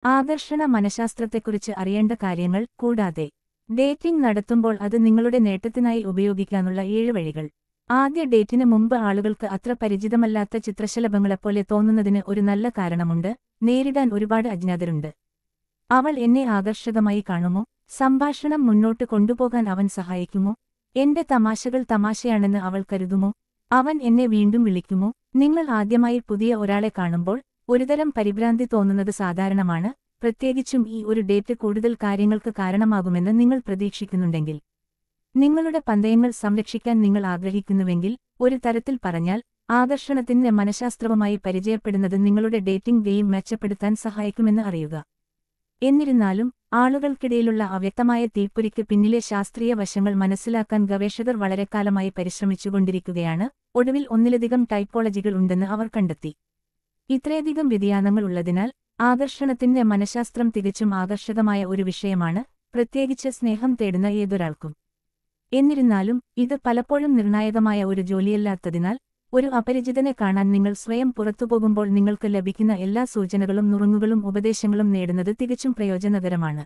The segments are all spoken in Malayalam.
ആകർഷണ മനഃശാസ്ത്രത്തെക്കുറിച്ച് അറിയേണ്ട കാര്യങ്ങൾ കൂടാതെ ഡേറ്റിംഗ് നടത്തുമ്പോൾ അത് നിങ്ങളുടെ നേട്ടത്തിനായി ഉപയോഗിക്കാനുള്ള 7 വഴികൾ. ആദ്യ ഡേറ്റിന് മുമ്പ് ആളുകൾക്ക് അത്ര പരിചിതമല്ലാത്ത ചിത്രശലഭങ്ങളെപ്പോലെ തോന്നുന്നതിന് ഒരു നല്ല കാരണമുണ്ട്. നേരിടാൻ ഒരുപാട് അജ്ഞാതരുണ്ട്. അവൾ എന്നെ ആകർഷകമായി കാണുമോ? സംഭാഷണം മുന്നോട്ട് കൊണ്ടുപോകാൻ അവൻ സഹായിക്കുമോ? എന്റെ തമാശകൾ തമാശയാണെന്ന് അവൾ കരുതുമോ? അവൻ എന്നെ വീണ്ടും വിളിക്കുമോ? നിങ്ങൾ ആദ്യമായി പുതിയ ഒരാളെ കാണുമ്പോൾ ഒരുതരം പരിഭ്രാന്തി തോന്നുന്നത് സാധാരണമാണ്, പ്രത്യേകിച്ചും ഈ ഒരു ഡേറ്റ് കൂടുതൽ കാര്യങ്ങൾക്ക് കാരണമാകുമെന്ന് നിങ്ങൾ പ്രതീക്ഷിക്കുന്നുണ്ടെങ്കിൽ. നിങ്ങളുടെ പന്തയങ്ങൾ സംരക്ഷിക്കാൻ നിങ്ങൾ ആഗ്രഹിക്കുന്നുവെങ്കിൽ, ഒരു തരത്തിൽ പറഞ്ഞാൽ, ആകർഷണത്തിന്റെ മനഃശാസ്ത്രവുമായി പരിചയപ്പെടുന്നത് നിങ്ങളുടെ ഡേറ്റിംഗ് ഗെയിം മെച്ചപ്പെടുത്താൻ സഹായിക്കുമെന്ന് അറിയുക. എന്നിരുന്നാലും, ആളുകൾക്കിടയിലുള്ള അവ്യക്തമായ തീപ്പൊരിക്ക് പിന്നിലെ ശാസ്ത്രീയ വശങ്ങൾ മനസ്സിലാക്കാൻ ഗവേഷകർ വളരെക്കാലമായി പരിശ്രമിച്ചുകൊണ്ടിരിക്കുകയാണ്. ഒടുവിൽ ഒന്നിലധികം ടൈപ്പോളജികൾ ഉണ്ടെന്ന് അവർ കണ്ടെത്തി. ഇത്രയധികം വ്യതിയാനങ്ങൾ ഉള്ളതിനാൽ ആകർഷണത്തിന്റെ മനഃശാസ്ത്രം തികച്ചും ആകർഷകമായ ഒരു വിഷയമാണ്, പ്രത്യേകിച്ച് സ്നേഹം തേടുന്ന ഏതൊരാൾക്കും. എന്നിരുന്നാലും, ഇത് പലപ്പോഴും നിർണായകമായ ഒരു ജോലിയല്ലാത്തതിനാൽ, ഒരു അപരിചിതനെ കാണാൻ നിങ്ങൾ സ്വയം പുറത്തുപോകുമ്പോൾ നിങ്ങൾക്ക് ലഭിക്കുന്ന എല്ലാ സൂചനകളും നുറുങ്ങുകളും ഉപദേശങ്ങളും നേടുന്നത് തികച്ചും പ്രയോജനകരമാണ്.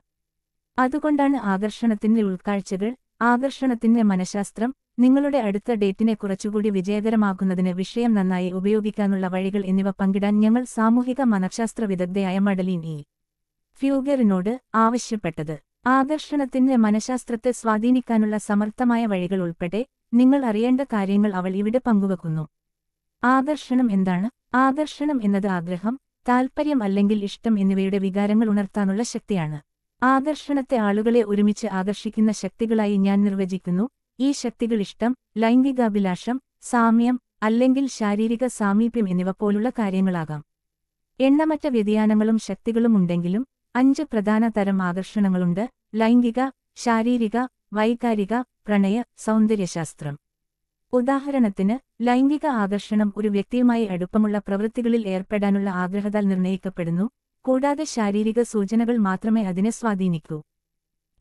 അതുകൊണ്ടാണ് ആകർഷണത്തിന്റെ ഉൾക്കാഴ്ചകൾ, ആകർഷണത്തിന്റെ മനഃശാസ്ത്രം, നിങ്ങളുടെ അടുത്ത ഡേറ്റിനെ കുറച്ചുകൂടി വിജയകരമാക്കുന്നതിന് വിഷയം നന്നായി ഉപയോഗിക്കാനുള്ള വഴികൾ എന്നിവ പങ്കിടാൻ ഞങ്ങൾ സാമൂഹിക മനഃശാസ്ത്ര വിദഗ്ധയായ മഡലീൻ ഇ. ഫ്യൂഗറിനോട് ആവശ്യപ്പെട്ടത്. ആകർഷണത്തിന്റെ മനഃശാസ്ത്രത്തെ സ്വാധീനിക്കാനുള്ള സമർത്ഥമായ വഴികൾ ഉൾപ്പെടെ നിങ്ങൾ അറിയേണ്ട കാര്യങ്ങൾ അവൾ ഇവിടെ പങ്കുവെക്കുന്നു. ആകർഷണം എന്താണ്? ആകർഷണം എന്നത് ആഗ്രഹം, താൽപ്പര്യം അല്ലെങ്കിൽ ഇഷ്ടം എന്നിവയുടെ വികാരങ്ങൾ ഉണർത്താനുള്ള ശക്തിയാണ്. ആകർഷണത്തെ ആളുകളെ ഒരുമിച്ച് ആകർഷിക്കുന്ന ശക്തികളായി ഞാൻ നിർവചിക്കുന്നു. ഈ ശക്തികൾ ഇഷ്ടം, ലൈംഗികാഭിലാഷം, സാമ്യം അല്ലെങ്കിൽ ശാരീരിക സാമീപ്യം എന്നിവ പോലുള്ള കാര്യങ്ങളാകാം. എണ്ണമറ്റ വ്യതിയാനങ്ങളും ശക്തികളും ഉണ്ടെങ്കിലും 5 പ്രധാന തരം ആകർഷണങ്ങളുണ്ട്: ലൈംഗിക, ശാരീരിക, വൈകാരിക, പ്രണയ, സൗന്ദര്യശാസ്ത്രം. ഉദാഹരണത്തിന്, ലൈംഗിക ആകർഷണം ഒരു വ്യക്തിയുമായി അടുപ്പമുള്ള പ്രവൃത്തികളിൽ ഏർപ്പെടാനുള്ള ആഗ്രഹത്താൽ നിർണ്ണയിക്കപ്പെടുന്നു, കൂടാതെ ശാരീരിക സൂചനകൾ മാത്രമേ അതിനെ സ്വാധീനിക്കൂ.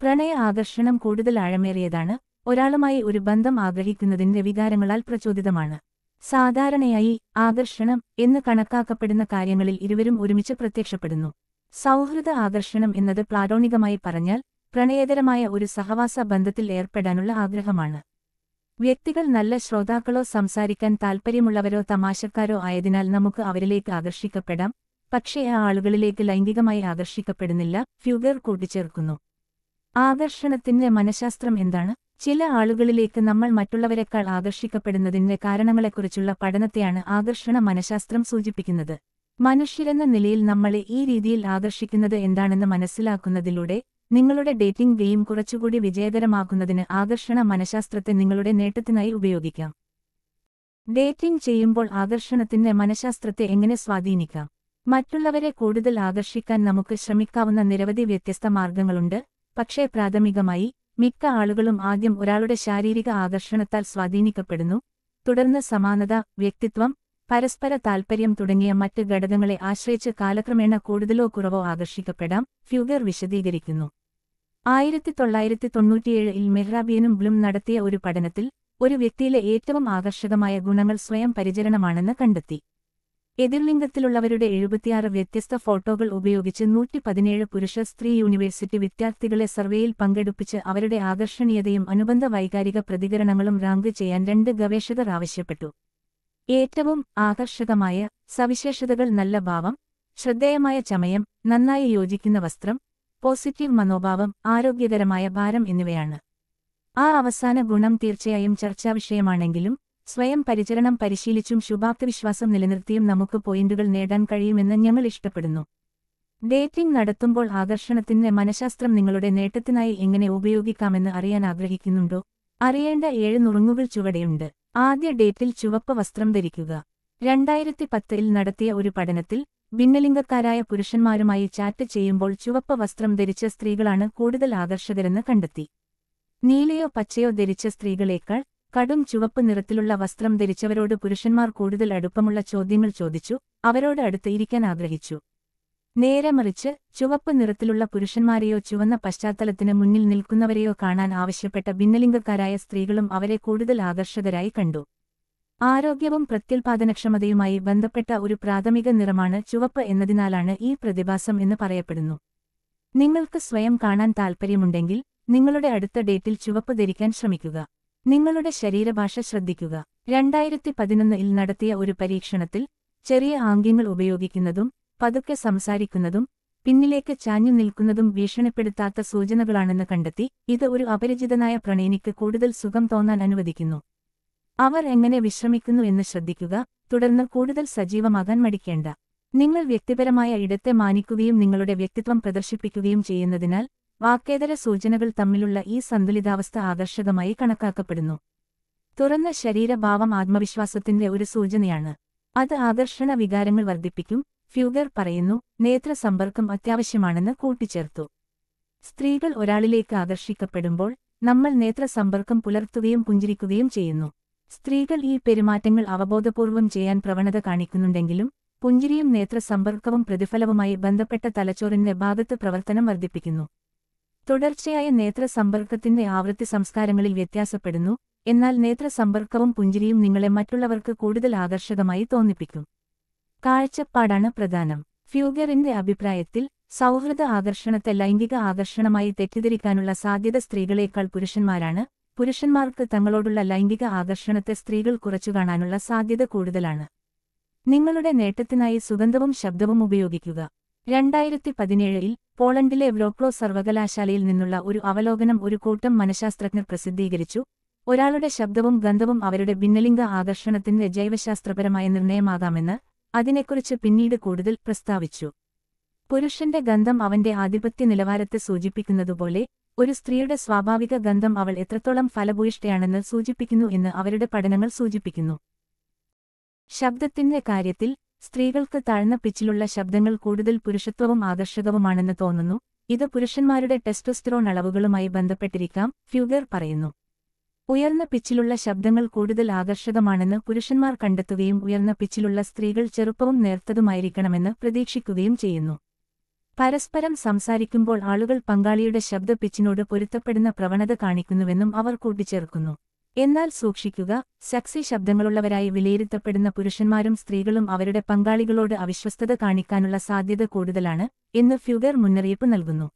പ്രണയ ആകർഷണം കൂടുതൽ ആഴമേറിയതാണ്, ഒരാളുമായി ഒരു ബന്ധം ആഗ്രഹിക്കുന്നതിന്റെ വികാരങ്ങളാൽ പ്രചോദിതമാണ്. സാധാരണയായി ആകർഷണം എന്ന് കണക്കാക്കപ്പെടുന്ന കാര്യങ്ങളിൽ ഇരുവരും ഒരുമിച്ച് പ്രത്യക്ഷപ്പെടുന്നു. സൗഹൃദ ആകർഷണം എന്നത് പ്ലാറ്റോണികമായി പറഞ്ഞാൽ പ്രണയകരമായ ഒരു സഹവാസ ബന്ധത്തിൽ ഏർപ്പെടാനുള്ള ആഗ്രഹമാണ്. വ്യക്തികൾ നല്ല ശ്രോതാക്കളോ സംസാരിക്കാൻ താൽപ്പര്യമുള്ളവരോ തമാശക്കാരോ ആയതിനാൽ നമുക്ക് അവരിലേക്ക് ആകർഷിക്കപ്പെടാം, പക്ഷേ ആ ആളുകളിലേക്ക് ലൈംഗികമായി ആകർഷിക്കപ്പെടുന്നില്ല, ഫ്യൂഗർ കൂട്ടിച്ചേർക്കുന്നു. ആകർഷണത്തിന്റെ മനഃശാസ്ത്രം എന്താണ്? ചില ആളുകളിലേക്ക് നമ്മൾ മറ്റുള്ളവരെക്കാൾ ആകർഷിക്കപ്പെടുന്നതിന്റെ കാരണങ്ങളെക്കുറിച്ചുള്ള പഠനത്തെയാണ് ആകർഷണ മനഃശാസ്ത്രം സൂചിപ്പിക്കുന്നത്. മനുഷ്യരെന്ന നിലയിൽ നമ്മളെ ഈ രീതിയിൽ ആകർഷിക്കുന്നത് എന്താണെന്ന് മനസ്സിലാക്കുന്നതിലൂടെ നിങ്ങളുടെ ഡേറ്റിംഗ് ഗെയിം കുറച്ചുകൂടി വിജയകരമാക്കുന്നതിന് ആകർഷണ മനഃശാസ്ത്രത്തെ നിങ്ങളുടെ നേട്ടത്തിനായി ഉപയോഗിക്കാം. ഡേറ്റിംഗ് ചെയ്യുമ്പോൾ ആകർഷണത്തിന്റെ മനഃശാസ്ത്രത്തെ എങ്ങനെ സ്വാധീനിക്കാം? മറ്റുള്ളവരെ കൂടുതൽ ആകർഷിക്കാൻ നമുക്ക് ശ്രമിക്കാവുന്ന നിരവധി വ്യത്യസ്ത മാർഗങ്ങളുണ്ട്, പക്ഷേ പ്രാഥമികമായി മിക്ക ആളുകളും ആദ്യം ഒരാളുടെ ശാരീരിക ആകർഷണത്താൽ സ്വാധീനിക്കപ്പെടുന്നു, തുടർന്ന് സമാനത, വ്യക്തിത്വം, പരസ്പര താൽപ്പര്യം തുടങ്ങിയ മറ്റ് ഘടകങ്ങളെ ആശ്രയിച്ച് കാലക്രമേണ കൂടുതലോ കുറവോ ആകർഷിക്കപ്പെടാം, ഫ്യൂഗർ വിശദീകരിക്കുന്നു. 1997-ൽ മെഹ്റാബിയനും ബ്ലും നടത്തിയ ഒരു പഠനത്തിൽ ഒരു വ്യക്തിയിലെ ഏറ്റവും ആകർഷകമായ ഗുണങ്ങൾ സ്വയം പരിചരണമാണെന്ന് കണ്ടെത്തി. എതിർലിംഗത്തിലുള്ളവരുടെ 76 വ്യത്യസ്ത ഫോട്ടോകൾ ഉപയോഗിച്ച് 117 പുരുഷ-സ്ത്രീ യൂണിവേഴ്സിറ്റി വിദ്യാർത്ഥികളെ സർവേയിൽ പങ്കെടുപ്പിച്ച് അവരുടെ ആകർഷണീയതയും അനുബന്ധ വൈകാരിക പ്രതികരണങ്ങളും റാങ്ക് ചെയ്യാൻ 2 ഗവേഷകർ ആവശ്യപ്പെട്ടു. ഏറ്റവും ആകർഷകമായ സവിശേഷതകൾ: നല്ല ഭാവം, ശ്രദ്ധേയമായ ചമയം, നന്നായി യോജിക്കുന്ന വസ്ത്രം, പോസിറ്റീവ് മനോഭാവം, ആരോഗ്യകരമായ ഭാരം എന്നിവയാണ്. ആ അവസാന ഗുണം തീർച്ചയായും ചർച്ചാവിഷയമാണെങ്കിലും സ്വയം പരിചരണം പരിശീലിച്ചും ശുഭാപ്തിവിശ്വാസം നിലനിർത്തിയും നമുക്ക് പോയിന്റുകൾ നേടാൻ കഴിയുമെന്ന് ഞങ്ങൾ ഇഷ്ടപ്പെടുന്നു. ഡേറ്റിംഗ് നടത്തുമ്പോൾ ആകർഷണത്തിന്റെ മനഃശാസ്ത്രം നിങ്ങളുടെ നേട്ടത്തിനായി എങ്ങനെ ഉപയോഗിക്കാമെന്ന് അറിയാൻ ആഗ്രഹിക്കുന്നുണ്ടോ? അറിയേണ്ട 7 നുറുങ്ങുകൾ ചുവടെയുണ്ട്. ആദ്യ ഡേറ്റിൽ ചുവപ്പ് വസ്ത്രം ധരിക്കുക. 2010-ൽ നടത്തിയ ഒരു പഠനത്തിൽ ഭിന്നലിംഗക്കാരായ പുരുഷന്മാരുമായി ചാറ്റ് ചെയ്യുമ്പോൾ ചുവപ്പ് വസ്ത്രം ധരിച്ച സ്ത്രീകളാണ് കൂടുതൽ ആകർഷകരെന്ന് കണ്ടെത്തി. നീലയോ പച്ചയോ ധരിച്ച സ്ത്രീകളേക്കാൾ കടും ചുവപ്പ് നിറത്തിലുള്ള വസ്ത്രം ധരിച്ചവരോട് പുരുഷന്മാർ കൂടുതൽ അടുപ്പമുള്ള ചോദ്യങ്ങൾ ചോദിച്ചു, അവരോട് അടുത്ത് ഇരിക്കാൻ ആഗ്രഹിച്ചു. നേരെ മറിച്ച് ചുവപ്പ് നിറത്തിലുള്ള പുരുഷന്മാരെയോ ചുവന്ന പശ്ചാത്തലത്തിന് മുന്നിൽ നിൽക്കുന്നവരെയോ കാണാൻ ആവശ്യപ്പെട്ട ഭിന്നലിംഗക്കാരായ സ്ത്രീകളും അവരെ കൂടുതൽ ആകർഷകരായി കണ്ടു. ആരോഗ്യവും പ്രത്യുൽപാദനക്ഷമതയുമായി ബന്ധപ്പെട്ട ഒരു പ്രാഥമിക നിറമാണ് ചുവപ്പ് എന്നതിനാലാണ് ഈ പ്രതിഭാസം എന്ന് പറയപ്പെടുന്നു. നിങ്ങൾക്ക് സ്വയം കാണാൻ താൽപ്പര്യമുണ്ടെങ്കിൽ നിങ്ങളുടെ അടുത്ത ഡേറ്റിൽ ചുവപ്പ് ധരിക്കാൻ ശ്രമിക്കുക. നിങ്ങളുടെ ശരീരഭാഷ ശ്രദ്ധിക്കുക. 2011-ൽ നടത്തിയ ഒരു പരീക്ഷണത്തിൽ ചെറിയ ആംഗ്യങ്ങൾ ഉപയോഗിക്കുന്നതും പതുക്കെ സംസാരിക്കുന്നതും പിന്നിലേക്ക് ചാഞ്ഞു നിൽക്കുന്നതും ഭീഷണിപ്പെടുത്താത്ത സൂചനകളാണെന്ന് കണ്ടെത്തി. ഇത് ഒരു അപരിചിതനായ പ്രണയിനിക്ക് കൂടുതൽ സുഖം തോന്നാൻ അനുവദിക്കുന്നു. അവർ എങ്ങനെ വിശ്രമിക്കുന്നു എന്ന് ശ്രദ്ധിക്കുക, തുടർന്ന് കൂടുതൽ സജീവമാകാൻ മടിക്കേണ്ട. നിങ്ങൾ വ്യക്തിപരമായ ഇടത്തെ മാനിക്കുകയും നിങ്ങളുടെ വ്യക്തിത്വം പ്രദർശിപ്പിക്കുകയും ചെയ്യുന്നതിനാൽ വാക്കേതര സൂചനകൾ തമ്മിലുള്ള ഈ സന്തുലിതാവസ്ഥ ആകർഷകമായി കണക്കാക്കപ്പെടുന്നു. തുറന്ന ശരീരഭാവം ആത്മവിശ്വാസത്തിന്റെ ഒരു സൂചനയാണ്. അത് ആകർഷണ വികാരങ്ങൾ വർദ്ധിപ്പിക്കും. ഫ്യൂഗർ പറയുന്നു, നേത്രസമ്പർക്കം അത്യാവശ്യമാണെന്ന് കൂട്ടിച്ചേർത്തു. സ്ത്രീകൾ ഒരാളിലേക്ക് ആകർഷിക്കപ്പെടുമ്പോൾ നമ്മൾ നേത്രസമ്പർക്കം പുലർത്തുകയും പുഞ്ചിരിക്കുകയും ചെയ്യുന്നു. സ്ത്രീകൾ ഈ പെരുമാറ്റങ്ങൾ അവബോധപൂർവം ചെയ്യാൻ പ്രവണത കാണിക്കുന്നുണ്ടെങ്കിലും പുഞ്ചിരിയും നേത്രസമ്പർക്കവും പ്രതിഫലവുമായി ബന്ധപ്പെട്ട തലച്ചോറിന്റെ ഭാഗത്ത് പ്രവർത്തനം വർദ്ധിപ്പിക്കുന്നു. തുടർച്ചയായ നേത്രസമ്പർക്കത്തിന്റെ ആവൃത്തി സംസ്കാരങ്ങളിൽ വ്യത്യാസപ്പെടുന്നു, എന്നാൽ നേത്രസമ്പർക്കവും പുഞ്ചിരിയും നിങ്ങളെ മറ്റുള്ളവർക്ക് കൂടുതൽ ആകർഷകമായി തോന്നിപ്പിക്കും. കാഴ്ചപ്പാടാണ് പ്രധാനം. ഫ്യൂഗറിന്റെ അഭിപ്രായത്തിൽ സൗഹൃദ ആകർഷണത്തെ ലൈംഗിക ആകർഷണമായി തെറ്റിദ്ധരിക്കാനുള്ള സാധ്യത സ്ത്രീകളേക്കാൾ പുരുഷന്മാരാണ്. പുരുഷന്മാർക്ക് തങ്ങളോടുള്ള ലൈംഗിക ആകർഷണത്തെ സ്ത്രീകൾ കുറച്ചു കാണാനുള്ള സാധ്യത കൂടുതലാണ്. നിങ്ങളുടെ നേട്ടത്തിനായി സുഗന്ധവും ശബ്ദവും ഉപയോഗിക്കുക. 2017-ൽ പോളണ്ടിലെ വ്രോക്ലോ സർവകലാശാലയിൽ നിന്നുള്ള ഒരു അവലോകനം ഒരു കൂട്ടം മനഃശാസ്ത്രജ്ഞർ പ്രസിദ്ധീകരിച്ചു. ഒരാളുടെ ശബ്ദവും ഗന്ധവും അവരുടെ ഭിന്നലിംഗ ആകർഷണത്തിന്റെ ജൈവശാസ്ത്രപരമായ നിർണയമാകാമെന്ന് അതിനെക്കുറിച്ച് പിന്നീട് കൂടുതൽ പ്രസ്താവിച്ചു. പുരുഷന്റെ ഗന്ധം അവന്റെ ആധിപത്യ നിലവാരത്തെ സൂചിപ്പിക്കുന്നതുപോലെ ഒരു സ്ത്രീയുടെ സ്വാഭാവിക ഗന്ധം അവൾ എത്രത്തോളം ഫലഭൂയിഷ്ഠയാണെന്ന് സൂചിപ്പിക്കുന്നു എന്ന് അവരുടെ പഠനങ്ങൾ സൂചിപ്പിക്കുന്നു. ശബ്ദത്തിന്റെ കാര്യത്തിൽ സ്ത്രീകൾക്ക് താഴ്ന്ന പിച്ചിലുള്ള ശബ്ദങ്ങൾ കൂടുതൽ പുരുഷത്വവും ആകർഷകവുമാണെന്ന് തോന്നുന്നു. ഇത് പുരുഷന്മാരുടെ ടെസ്റ്റോസ്റ്ററോൺ അളവുകളുമായി ബന്ധപ്പെട്ടിരിക്കാം, ഫ്യൂഗർ പറയുന്നു. ഉയർന്ന പിച്ചിലുള്ള ശബ്ദങ്ങൾ കൂടുതൽ ആകർഷകമാണെന്ന് പുരുഷന്മാർ കണ്ടെത്തുകയും ഉയർന്ന പിച്ചിലുള്ള സ്ത്രീകൾ ചെറുപ്പവും നേർത്തതുമായിരിക്കണമെന്ന് പ്രതീക്ഷിക്കുകയും ചെയ്യുന്നു. പരസ്പരം സംസാരിക്കുമ്പോൾ ആളുകൾ പങ്കാളിയുടെ ശബ്ദ പിച്ചിനോട് പൊരുത്തപ്പെടുന്ന പ്രവണത കാണിക്കുന്നുവെന്നും അവർ കൂട്ടിച്ചേർക്കുന്നു. എന്നാൽ സൂക്ഷിക്കുക, സെക്സി ശബ്ദങ്ങളുള്ളവരായി വിലയിരുത്തപ്പെടുന്ന പുരുഷന്മാരും സ്ത്രീകളും അവരുടെ പങ്കാളികളോട് അവിശ്വസ്തത കാണിക്കാനുള്ള സാധ്യത കൂടുതലാണ് എന്ന് ഫ്യൂഗർ മുന്നറിയിപ്പ് നൽകുന്നു.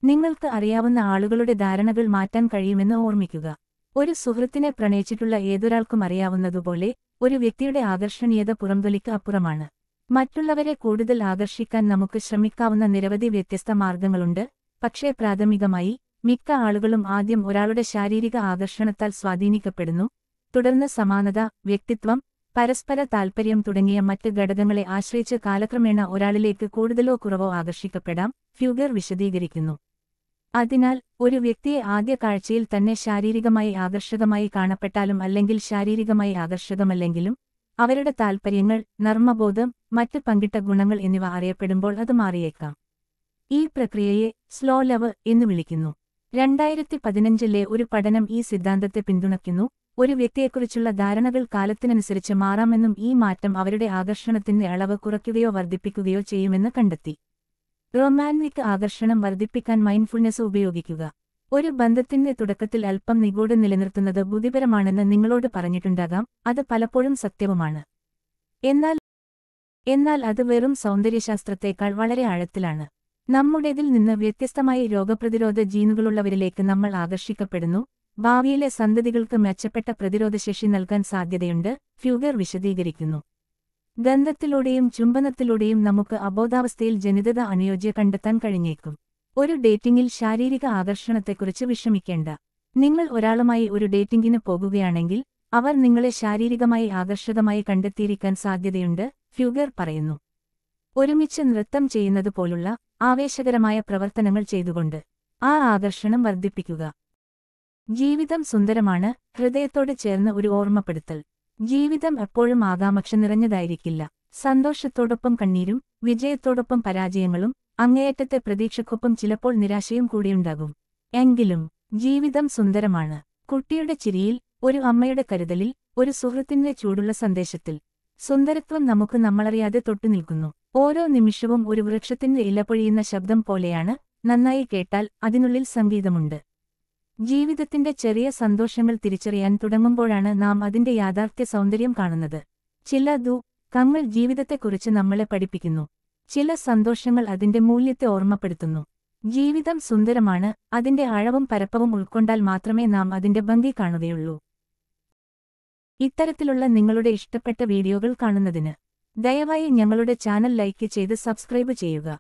നിങ്ങൾക്ക് അറിയാവുന്ന ആളുകളുടെ ധാരണകൾ മാറ്റാൻ കഴിയുമെന്ന് ഓർമ്മിക്കുക. ഒരു സുഹൃത്തിനെ പ്രണയിച്ചിട്ടുള്ള ഏതൊരാൾക്കും അറിയാവുന്നതുപോലെ ഒരു വ്യക്തിയുടെ ആകർഷണീയത പുറംതൊലിക്ക് അപ്പുറമാണ്. മറ്റുള്ളവരെ കൂടുതൽ ആകർഷിക്കാൻ നമുക്ക് ശ്രമിക്കാവുന്ന നിരവധി വ്യത്യസ്ത മാർഗങ്ങളുണ്ട്. പക്ഷേ പ്രാഥമികമായി മിക്ക ആളുകളും ആദ്യം ഒരാളുടെ ശാരീരിക ആകർഷണത്താൽ സ്വാധീനിക്കപ്പെടുന്നു, തുടർന്ന് സമാനത, വ്യക്തിത്വം, പരസ്പര താൽപര്യം തുടങ്ങിയ മറ്റ് ഘടകങ്ങളെ ആശ്രയിച്ച് കാലക്രമേണ ഒരാളിലേക്ക് കൂടുതലോ കുറവോ ആകർഷിക്കപ്പെടാം, ഫ്യൂഗർ വിശദീകരിക്കുന്നു. അതിനാൽ ഒരു വ്യക്തിയെ ആദ്യ കാഴ്ചയിൽ തന്നെ ശാരീരികമായി ആകർഷകമായി കാണപ്പെട്ടാലും അല്ലെങ്കിൽ ശാരീരികമായി ആകർഷകമല്ലെങ്കിലും അവരുടെ താൽപര്യങ്ങൾ, നർമ്മബോധം, മറ്റ് പങ്കിട്ട ഗുണങ്ങൾ എന്നിവ അറിയപ്പെടുമ്പോൾ അത് മാറിയേക്കാം. ഈ പ്രക്രിയയെ സ്ലോ ലവ് എന്ന് വിളിക്കുന്നു. 2015-ലെ ഒരു പഠനം ഈ സിദ്ധാന്തത്തെ പിന്തുണയ്ക്കുന്നു. ഒരു വ്യക്തിയെക്കുറിച്ചുള്ള ധാരണകൾ കാലത്തിനനുസരിച്ച് മാറാമെന്നും ഈ മാറ്റം അവരുടെ ആകർഷണത്തിന്റെ അളവ് കുറയ്ക്കുകയോ വർദ്ധിപ്പിക്കുകയോ ചെയ്യുമെന്ന് കണ്ടെത്തി. റൊമാന്റിക് ആകർഷണം വർദ്ധിപ്പിക്കാൻ മൈൻഡ്ഫുൾനെസ് ഉപയോഗിക്കുക. ഒരു ബന്ധത്തിന്റെ തുടക്കത്തിൽ അല്പം നിഗൂഢ നിലനിർത്തുന്നത് ബുദ്ധിപരമാണെന്ന് നിങ്ങളോട് പറഞ്ഞിട്ടുണ്ടാകാം, അത് പലപ്പോഴും സത്യവുമാണ്. എന്നാൽ അത് വെറും സൗന്ദര്യശാസ്ത്രത്തേക്കാൾ വളരെ ആഴത്തിലാണ്. നമ്മുടേതിൽ നിന്ന് വ്യത്യസ്തമായി രോഗപ്രതിരോധ ജീനുകളുള്ളവരിലേക്ക് നമ്മൾ ആകർഷിക്കപ്പെടുന്നു. ഭാവിയിലെ സന്തതികൾക്ക് മെച്ചപ്പെട്ട പ്രതിരോധശേഷി നൽകാൻ സാധ്യതയുണ്ട്, ഫ്യൂഗർ വിശദീകരിക്കുന്നു. ഗന്ധത്തിലൂടെയും ചുംബനത്തിലൂടെയും നമുക്ക് അബോധാവസ്ഥയിൽ ജനിതക അനുയോജ്യ കണ്ടെത്താൻ കഴിഞ്ഞേക്കും. ഒരു ഡേറ്റിംഗിൽ ശാരീരിക ആകർഷണത്തെക്കുറിച്ച് വിഷമിക്കേണ്ട. നിങ്ങൾ ഒരാളുമായി ഒരു ഡേറ്റിംഗിന് പോകുകയാണെങ്കിൽ അവർ നിങ്ങളെ ശാരീരികമായി ആകർഷകമായി കണ്ടെത്തിയിരിക്കാൻ സാധ്യതയുണ്ട്, ഫ്യൂഗർ പറയുന്നു. ഒരുമിച്ച് നൃത്തം ചെയ്യുന്നതുപോലുള്ള ആവേശകരമായ പ്രവർത്തനങ്ങൾ ചെയ്തുകൊണ്ട് ആ ആകർഷണം വർദ്ധിപ്പിക്കുക. ജീവിതം സുന്ദരമാണ്, ഹൃദയത്തോട് ചേർന്ന് ഒരു ഓർമ്മപ്പെടുത്തൽ. ജീവിതം എപ്പോഴും ആകാംക്ഷ നിറഞ്ഞതായിരിക്കില്ല. സന്തോഷത്തോടൊപ്പം കണ്ണീരും വിജയത്തോടൊപ്പം പരാജയങ്ങളും അങ്ങേയറ്റത്തെ പ്രതീക്ഷയ്ക്കൊപ്പം ചിലപ്പോൾ നിരാശയും കൂടിയുണ്ടാകും. എങ്കിലും ജീവിതം സുന്ദരമാണ്. കുട്ടിയുടെ ചിരിയിൽ, ഒരു അമ്മയുടെ കരുതലിൽ, ഒരു സുഹൃത്തിന്റെ ചൂടുള്ള സന്ദേശത്തിൽ. സുന്ദരത്വം നമുക്ക് നമ്മളറിയാതെ തൊട്ടുനിൽക്കുന്നു. ഓരോ നിമിഷവും ഒരു വൃക്ഷത്തിന്റെ ഇല പൊഴിയുന്ന ശബ്ദം പോലെയാണ്. നന്നായി കേട്ടാൽ അതിനുള്ളിൽ സംഗീതമുണ്ട്. ജീവിതത്തിന്റെ ചെറിയ സന്തോഷങ്ങൾ തിരിച്ചറിയാൻ തുടങ്ങുമ്പോഴാണ് നാം അതിന്റെ യാഥാർത്ഥ്യ സൗന്ദര്യം കാണുന്നത്. ചില ദുഃഖങ്ങൾ ജീവിതത്തെക്കുറിച്ച് നമ്മളെ പഠിപ്പിക്കുന്നു. ചില സന്തോഷങ്ങൾ അതിന്റെ മൂല്യത്തെ ഓർമ്മപ്പെടുത്തുന്നു. ജീവിതം സുന്ദരമാണ്, അതിന്റെ ആഴവും പരപ്പവും ഉൾക്കൊണ്ടാൽ മാത്രമേ നാം അതിന്റെ ഭംഗി കാണുകയുള്ളൂ. ഇത്തരത്തിലുള്ള നിങ്ങളുടെ ഇഷ്ടപ്പെട്ട വീഡിയോകൾ കാണുന്നതിന് ദയവായി ഞങ്ങളുടെ ചാനൽ ലൈക്ക് ചെയ്ത് സബ്സ്ക്രൈബ് ചെയ്യുക.